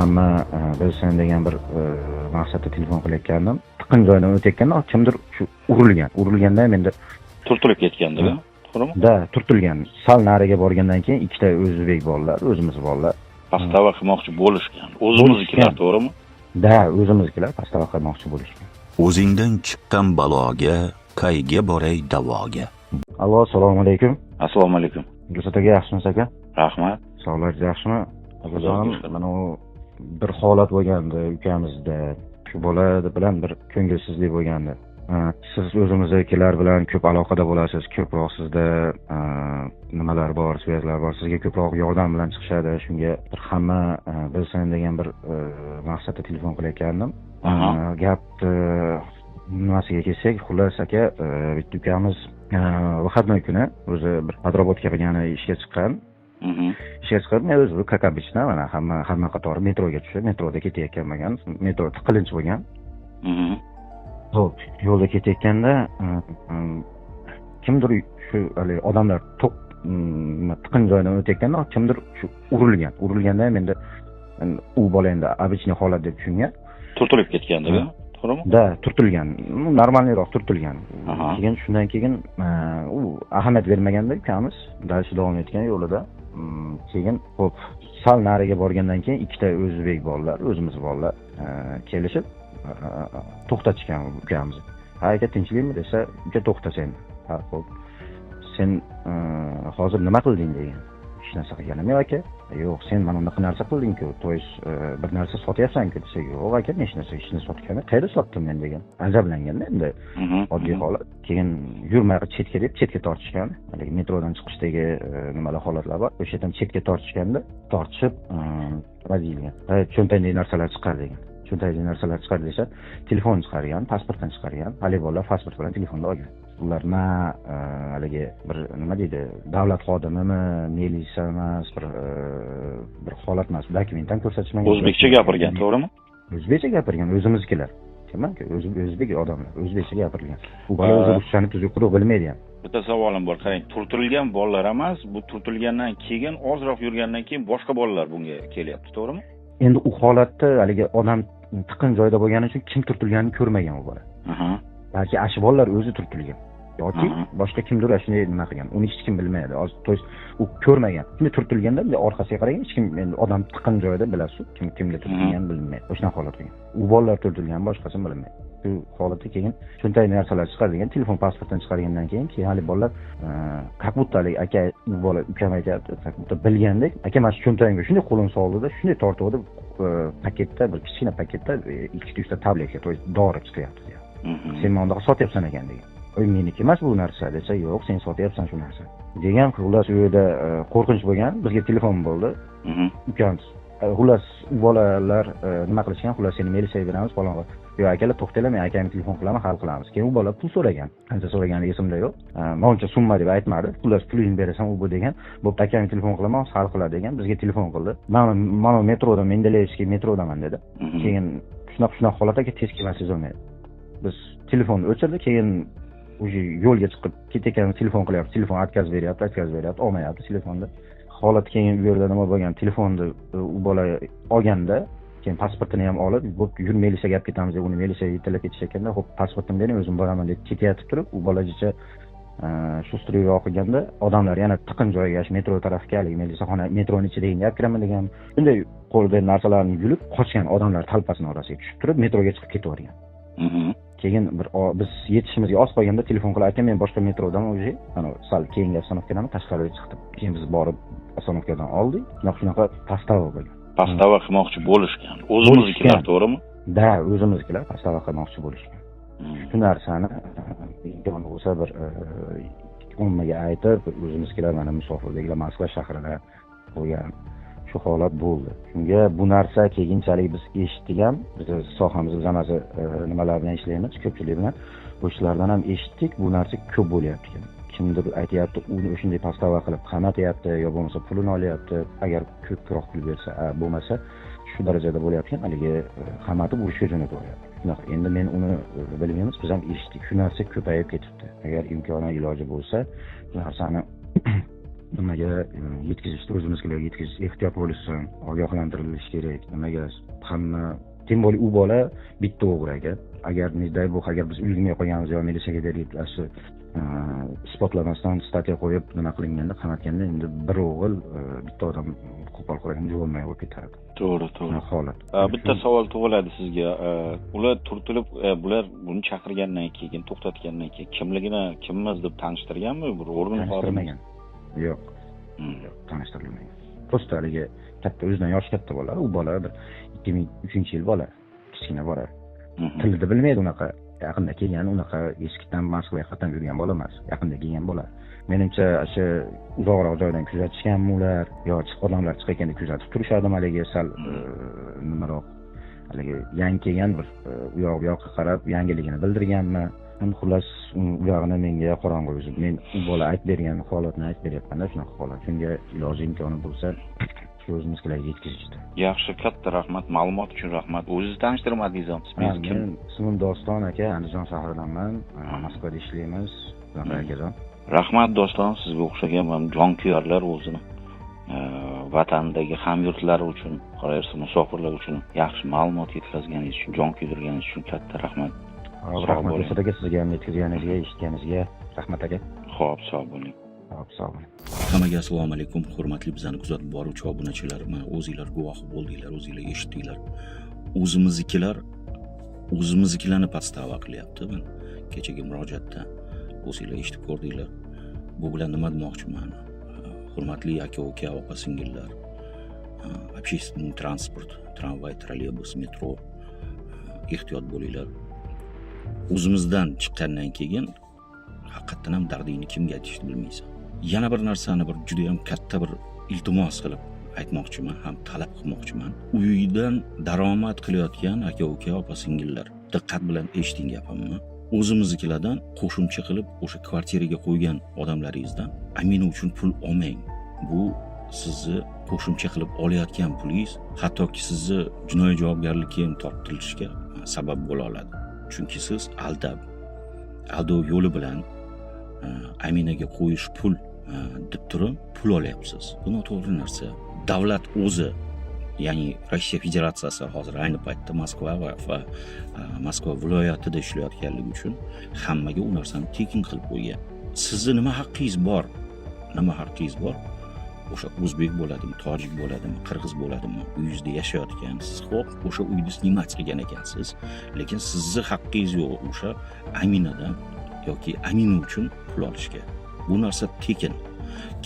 hamma bilsin degan bir maqsadda telefon qilayotgandim. Tiqin joydan o'tayotganda kimdir shu urilganda menda turtilib ketganda, to'g'rimi? Da, turtilgan. Sal nariga borgandan keyin ikkita o'zbek bolalar, o'zimiz bolalar pastava qilmoqchi bo'lishgan. O'zimiznikilar, to'g'rimi? Da, o'zimiznikilar pastava qilmoqchi bo'lishgan. O'zingdan chiqqan baloga, qayga boray davoga. Allo, assalomu alaykum. Assalomu alaykum. Gulsat aka, yaxshimisiz aka? Rahmat. Sog'ligingiz yaxshimi? Akajonim, mana u bir holat bo'lgandi ukamizda. Shu bola bilan bir ko'ngilsizlik bo'lgandi. Siz o'zimizdagilar bilan ko'p aloqada bo'lasiz, ko'proq sizda nimalar bor, so'zlar bor, sizga ko'proq yordam bilan chiqishadi. Shunga bir hamma bilsin degan bir maqsadda telefon qilayotgandim. Gap nimasiga kelsak, xullas aka, bitta ukamiz выходной kuni o'zi bir подработка qilgani ishga chiqqan. Ishga chiqib, men o'zi как обычно mana hamma qatori metroga tushib, metroda ketayotgan bo'lgan, metro tiqilinch bo'lgan. Xo'p, yo'lda ketayotganda kimdir shu odamlar tiqin joydan o'tayotganda kimdir shu urilganda menda u bola endi обычный holat deb tushungan. Turtilib ketganda, to'g'rimi? Da, turtilgan. Normalniroq turtilgan. Keyin shundan keyin u ahamiyat bermaganda ukamiz dalshi davom etgan yo'lida. Keyin xo'p, sal nariga borgandan keyin ikkita o'zbek bolalar, o'zimiz bolalar kelishib to'xtatishgan ukamizni. Ha, aka, tinchlikmi desa, uka to'xta sen. Ha, xo'p. Sen hozir nima qilding degan. Hech narsa qilganim yo'q aka. Yo'q, sen mana bunaqa narsa qilding-ku, to'ys bir narsa sotyapsan-ku desa, yo'q aka, hech narsa ishni sotganim. Qayerda sotdim men degan. Ajablanganda endi oddiy holat. Keyin yurmay chetga deb chetga tortishgan. Haligi metrodan chiqishdagi nimalar holatlar bor. O'sha yerdan chetga tortishganda, tortishib vaziyilgan. Cho'ntagidagi narsalar chiqar degan. Cho'ntagidagi narsalar chiqar desa, telefon chiqargan, pasportdan chiqargan. Hali bolalar pasport bilan telefonni olgan. Ular haligi bir nima deydi, davlat xodimimi, militsiya emas, bir holat emas, dokumentdan ko'rsatishmagan. O'zbekcha gapirgan, to'g'rimi? O'zbekcha gapirgan, o'zimizkilar. Kimmanki o'zbek odamlar, o'zbekcha gapirgan. Bu bola o'zi ruschani tuzuk quruq bilmaydi ham. Bitta savolim bor, qarang, turtilgan bolalar emas, bu turtilgandan keyin ozroq yurgandan keyin boshqa bolalar bunga kelyapti, to'g'rimi? Endi u holatda haligi odam tiqin joyda bo'lgani uchun kim turtilganini ko'rmagan u bola. Balki ashi bolalar o'zi turtilgan. Yoki boshqa kimdir shunday nima qilgan. Uni hech kim bilmaydi. To'ys u ko'rmagan. Shunday turtilganda orqasiga qaragan, hech kim endi odam tiqin joyda bilasiz, kimga turtilganini bilmaydi. O'shanaqa holat bo'lgan. U bolalar turtilgan, boshqasini bilmaydi. Shu holatda keyin cho'ntagidagi narsalar chiqargan, telefon pasportdan chiqargandan keyin hali bolalar как будто aka, u bola ukam aytayapti, как будто bilgandek, aka mana shu cho'ntagimga shunday qo'lini soldi-da, shunday tortdi, paketda, bir kichkina paketda 2-3 ta tabletka, to'y dori chiqyapti deya. Sen mana bunaqa sotyapsan ekan degan. Meniki emas bu narsa desa, yo'q, sen sotyapsan shu narsa degan. Xullas u yerda qo'rqinch bo'lgan. Bizga telefon bo'ldi. Ukamiz xullas bolalar nima qilishgan, xullas seni militsiyaga beramiz falan. Yo'q akalar, to'xtanglar, men akamga telefon qilaman, hal qilamiz. Keyin u bola pul so'ragan. Qancha so'ragani esimda yo'q. Mencha summa deb aytmadi. Xullas pulingni berasan u bu degan. Bo'pti, akamga telefon qilaman, hal qiladi degan. Bizga telefon qildi. Mana metroda, Mendeleyevskiy metrodaman dedi. Keyin shunaqa holatga tez kelmasiz olmaydi. Biz telefonni o'chirdik, keyin o'sha yo'lga chiqib ketayotgan telefon qilyapti, telefon отказ beryapti, olmayapti telefonni. Holat keyin u yerda nima bo'lgan, telefonni u bola olganda, keyin pasportini ham olib, yur militsiyaga olib ketamiz deb uni militsiyaga yetalab ketishayotganda, xo'p, pasportimni bering, o'zim boraman deb ketayotib turib, u bolajicha shu struyroq qilganda, odamlar yana tiqin joyga, metro tarafga, haligi militsiyaxona, metroning ichidagi olib kiraman degan, bunday qo'lda narsalarni yulib qochgan odamlar talpasini orasiga tushib turib, metroga chiqib ketavergan. Keyin biz yetishimizga oz qolganda telefon qilib aytdim, men boshqa metrodan o'zi, sal keyingi oстановkadan tashqariga chiqdim. Keyin biz borib oстановkadan oldik. Shunaqa pastava bo'lgan. Pastava qilmoqchi bo'lishgan. O'zimiznikilar, to'g'rimi? Da, o'zimiznikilar pastava qilmoqchi bo'lishgan. Shu narsani imkoni bo'lsa bir ommaga aytib, o'zimiznikilar mana musofirdagilar Moskva shahrida bo'lgan shu holat bo'ldi. Shunga bu narsa keyinchalik biz eshitdik ham, biz sohamiz zamasi nimalar bilan ishlaymiz, ko'pchilik bilan bu ishlardan ham eshitdik, bu narsa ko'p bo'lyapti ekan. Kimdir aytayapti, uni o'shanday pastava qilib qamatyapti, yo bo'lmasa pulini olyapti, agar ko'proq pul bersa, bo'lmasa shu darajada bo'lyapti, haligi qamatib urishga jo'nataveradi. Shunaqa. Endi men uni bilmaymiz, biz ham eshitdik. Shu narsa ko'payib ketibdi. Agar imkoni iloji bo'lsa, bu narsani nimaga yetkazishni o'zimizga yetkazish ehtiyot bo'lishsin, ogohlantirilish kerak. Nimaga hamma tем более u bola bitta o'g'ri aka. Agar agar biz ulgurmay qolganmiz yo militsiyaga berib shu isbotlamasdan statiya qo'yib nima qilinganda qamatganda endi bir o'g'il bitta odam qo'pol qilgan bo'lmay bo'lib ketadi. To'g'ri. Holat. Bitta savol tug'iladi sizga. Ular turtilib, bular buni chaqirgandan keyin, to'xtatgandan keyin kimmiz deb tanishtirganmi? Bir o'rin tanishtirmagan. Yo'q. Tanishtirilmagan. Prosta haligi katta o'zidan yoshi katta bola, u bola bir 2003-yil bola, kichkina bola. Tilni bilmaydi unaqa. Yaqinda kelgan, unaqa eskitdan Moskvaga qatnab yurgan bola emas. Yaqinda kelgan bola. Menimcha o'sha uzoqroq joydan kuzatishganmi ular yo odamlar chiqayotganda kuzatib turishadi haligi sal nimaroq haligi yangi kelgan bir u yoqqa qarab yangiligini bildirganmi. Xullas u yog'ini menga qorong'u o'zi. Men u bola aytib bergan holatni aytib beryapman-da, shunaqa holat. Shunga iloji imkoni bo'lsa o'zimizga yetkazishdi. Yaxshi, katta rahmat, ma'lumot uchun rahmat. O'zingizni tanishtirmadingiz ham. Men ismim Doston aka, Andijon shahridanman. Moskvada ishlaymiz. Akajon. Rahmat Doston, sizga o'xshagan ham jonkuyarlar o'zini vatandagi hamyurtlari uchun, qaraysiz musofirlar uchun yaxshi ma'lumot yetkazganingiz uchun, jon kuydirganingiz uchun katta rahmat. Rahmat aka, sizga ham yetkazganingizga, eshitganingizga rahmat aka. Xo'p, sog' bo'ling. Sog' bo'ling. Hammaga assalomu alaykum, hurmatli bizani kuzatib boruvchi obunachilar. Mana o'zingizlar guvohi bo'ldinglar, o'zingizlar eshitdinglar. O'zimiznikilarni podstava qilyapti. Men kechagi murojaatda o'zingizlar eshitib ko'rdinglar. Bu bilan nima demoqchiman? Hurmatli aka-uka, opa-singillar, общественный transport, tramvay, trolleybus, metro, ehtiyot bo'linglar. O'zimizdan chiqqandan keyin haqiqatan ham dardingni kimga aytishni bilmaysan. Yana bir narsani juda ham katta bir iltimos qilib aytmoqchiman, ham talab qilmoqchiman. Uydan daromad qilayotgan aka-uka, opa-singillar, diqqat bilan eshiting gapimni. O'zimiznikilardan qo'shimcha qilib o'sha kvartiraga qo'ygan odamlaringizdan amina uchun pul olmang. Bu sizni qo'shimcha qilib olayotgan pulingiz hattoki sizni jinoiy javobgarlikka ham tortilishga sabab bo'la oladi. Chunki siz aldov yo'li bilan aminaga qo'yish pul deb turib pul olyapsiz. Bu noto'g'ri narsa. Davlat o'zi, ya'ni Rossiya Federatsiyasi hozir ayni paytda Moskva va Moskva viloyatida ishlayotganligi uchun hammaga u narsani tekin qilib qo'ygan. Sizni nima haqqingiz bor? O'sha o'zbek bo'ladimi, tojik bo'ladimi, qirg'iz bo'ladimi, uyingizda yashayotgan, siz xo'p o'sha uyingizni nima qilgan ekansiz, lekin sizni haqqingiz yo'q o'sha aminadan yoki amina uchun pul olishga. Bu narsa tekin.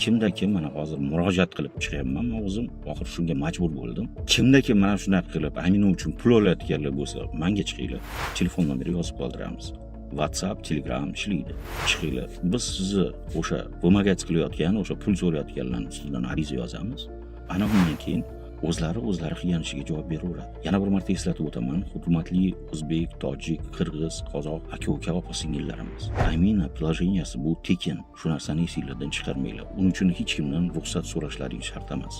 Kimda-kim mana hozir murojaat qilib chiqyapman, men o'zim oxir shunga majbur bo'ldim. Kimda-kim mana shunaqa qilib amina uchun pul olayotganlar bo'lsa, menga chiqinglar. Telefon nomeriga yozib qoldiramiz. WhatsApp, Telegram ishlaydi. Chiqinglar. Biz sizni o'sha vomagats qilayotgan, o'sha pul so'rayotganlarning ustidan ariza yozamiz. Ana bundan keyin o'zlari qilgan ishiga javob beraveradi. Yana bir marta eslatib o'taman, hurmatli o'zbek, tojik, qirg'iz, qozoq aka-uka, opa-singillarimiz. Amina приложениесі bu tekin. Shu narsani esingizdan chiqarmanglar. Uning uchun hech kimdan ruxsat so'rashlaring shart emas.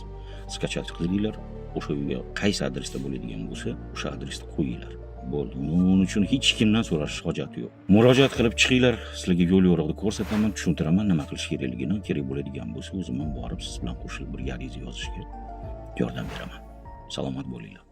Skachat qilinglar, o'sha uyga qaysi adresda bo'ladigan bo'lsa, o'sha adresda qo'yinglar. Bo'ldi. Uning uchun hech kimdan so'rash hojati yo'q. Murojaat qilib chiqinglar, sizlarga yo'l yo'riqni ko'rsataman, tushuntiraman, nima qilish kerakligini, kerak bo'ladigan bo'lsa, o'zim ham borib siz bilan qo'shilib bir ariza yozishga yordam beraman. Salomat bo'linglar.